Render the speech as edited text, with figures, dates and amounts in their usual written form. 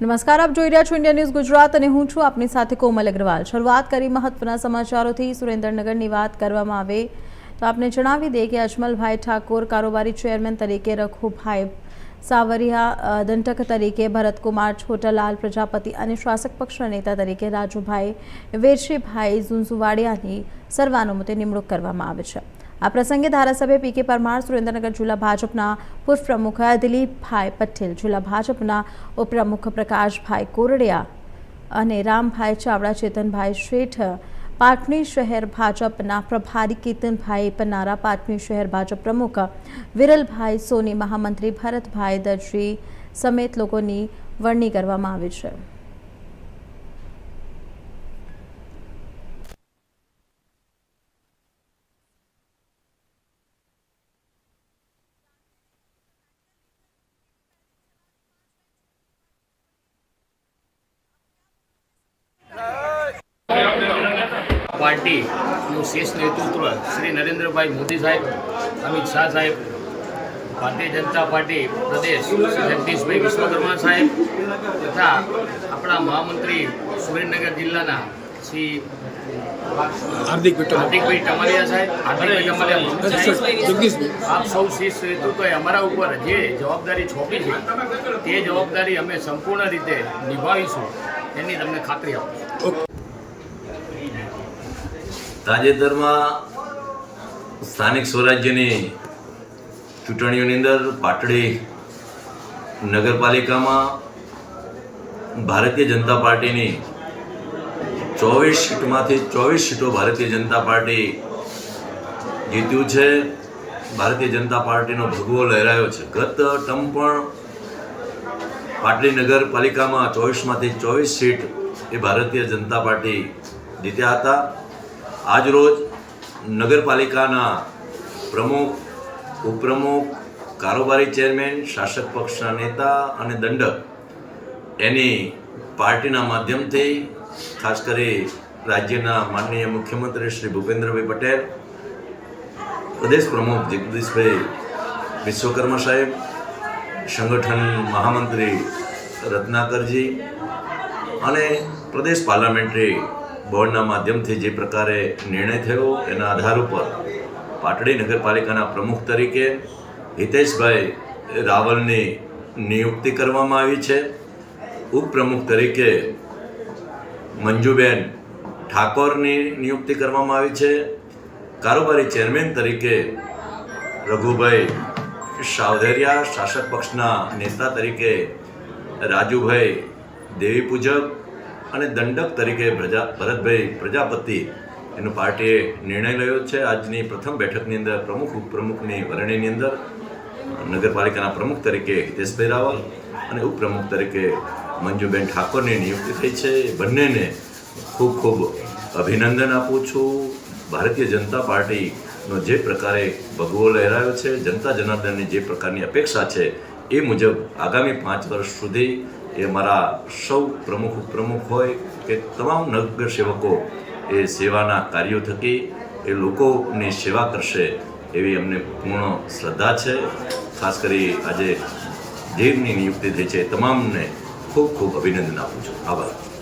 નમસ્કાર, આપ જોઈ રહ્યા છો ઇન્ડિયા ન્યૂઝ ગુજરાત અને હું છું આપની સાથે કોમલ અગ્રવાલ। શરૂઆત કરી મહત્વના સમાચારોથી। સુરેન્દ્રનગરની વાત કરવામાં આવે તો આપને જણાવી દે કે અજમલભાઈ ઠાકોર કારોબારી ચેરમેન તરીકે, રઘુભાઈ સાવરિયા દંડક તરીકે, ભરતકુમાર છોટાલાલ પ્રજાપતિ અને શાસક પક્ષના નેતા તરીકે રાજુભાઈ વેરશીભાઈ ઝુંઝુવાડિયાની સર્વાનુમતે નિમણૂક કરવામાં આવે છે। આ પ્રસંગે ધારાસભ્ય પી.કે. પરમાર, સુરેન્દ્રનગર જિલ્લા ભાજપના પૂર્વ પ્રમુખ દિલીપભાઈ પટેલ, જિલ્લા ભાજપના ઉપપ્રમુખ પ્રકાશભાઈ કોરડિયા અને રામભાઈ ચાવડા, ચેતનભાઈ શેઠ, પાટણી શહેર ભાજપના પ્રભારી કેતનભાઈ પન્નારા, પાટણી શહેર ભાજપ પ્રમુખ વિરલભાઈ સોની, મહામંત્રી ભરતભાઈ દરજી સમેત લોકોની વરણી કરવામાં આવી છે। પાર્ટીનું શીર્ષ નેતૃત્વ શ્રી નરેન્દ્રભાઈ મોદી સાહેબ, અમિત શાહ સાહેબ, ભારતીય જનતા પાર્ટી પ્રદેશ શ્રી જગદીશભાઈ વિશ્વકર્મા સાહેબ તથા આપણા મહામંત્રી સુરેન્દ્રનગર જિલ્લાના શ્રી હાર્દિકભાઈ ટમાલિયા સાહેબ, આપ સૌ શીર્ષ નેતૃત્વએ અમારા ઉપર જે જવાબદારી સોંપી છે તે જવાબદારી અમે સંપૂર્ણ રીતે નિભાવીશું એની તમને ખાતરી આપું। તાજેતરમાં સ્થાનિક સ્વરાજ્યની ચૂંટણીઓની અંદર પાટડી નગરપાલિકામાં ભારતીય જનતા પાર્ટીની 24 સીટમાંથી 24 સીટો ભારતીય જનતા પાર્ટી જીત્યું છે। ભારતીય જનતા પાર્ટીનો ભગવો લહેરાયો છે। ગત ટર્મ પણ પાટડી નગરપાલિકામાં 24માંથી 24 સીટ એ ભારતીય જનતા પાર્ટી જીત્યા હતા। આજ રોજ નગરપાલિકાના પ્રમુખ, ઉપપ્રમુખ, કારોબારી ચેરમેન, શાસક પક્ષના નેતા અને દંડક એની પાર્ટીના માધ્યમથી ખાસ કરી રાજ્યના માનનીય મુખ્યમંત્રી શ્રી ભૂપેન્દ્રભાઈ પટેલ, પ્રદેશ પ્રમુખ જગદીશભાઈ વિશ્વકર્મા સાહેબ, સંગઠન મહામંત્રી રત્નાકરજી અને પ્રદેશ પાર્લામેન્ટરી બોર્ડના માધ્યમથી જે પ્રકારે નિર્ણય થયો એના આધાર ઉપર પાટડી નગરપાલિકાના પ્રમુખ તરીકે હિતેશભાઈ રાવલની નિયુક્તિ કરવામાં આવી છે। ઉપપ્રમુખ તરીકે મંજુબેન ઠાકોરની નિયુક્તિ કરવામાં આવી છે। કારોબારી ચેરમેન તરીકે રઘુભાઈ સાવરિયા, શાસક પક્ષના નેતા તરીકે રાજુભાઈ દેવીપૂજક અને દંડક તરીકે ભરતભાઈ પ્રજાપતિ એનો પાર્ટીએ નિર્ણય લેવો છે। આજની પ્રથમ બેઠકની અંદર પ્રમુખ ઉપપ્રમુખની વરણીની અંદર નગરપાલિકાના પ્રમુખ તરીકે હિતેશભાઈ રાવલ અને ઉપપ્રમુખ તરીકે મંજુબેન ઠાકોરની નિયુક્તિ થઈ છે। બંનેને ખૂબ ખૂબ અભિનંદન આપું છું। ભારતીય જનતા પાર્ટીનો જે પ્રકારે ભગવો લહેરાયો છે, જનતા જનાર્દનની જે પ્રકારની અપેક્ષા છે એ મુજબ આગામી 5 વર્ષ સુધી એ અમારા સૌ પ્રમુખ ઉપપ્રમુખ હોય કે તમામ નગર સેવકો એ સેવાના કાર્યો થકી એ લોકોની સેવા કરશે એવી અમને પૂર્ણ શ્રદ્ધા છે। ખાસ કરી આજે જેમની નિયુક્તિ થઈ છે તમામને ખૂબ ખૂબ અભિનંદન આપું છું। આભાર।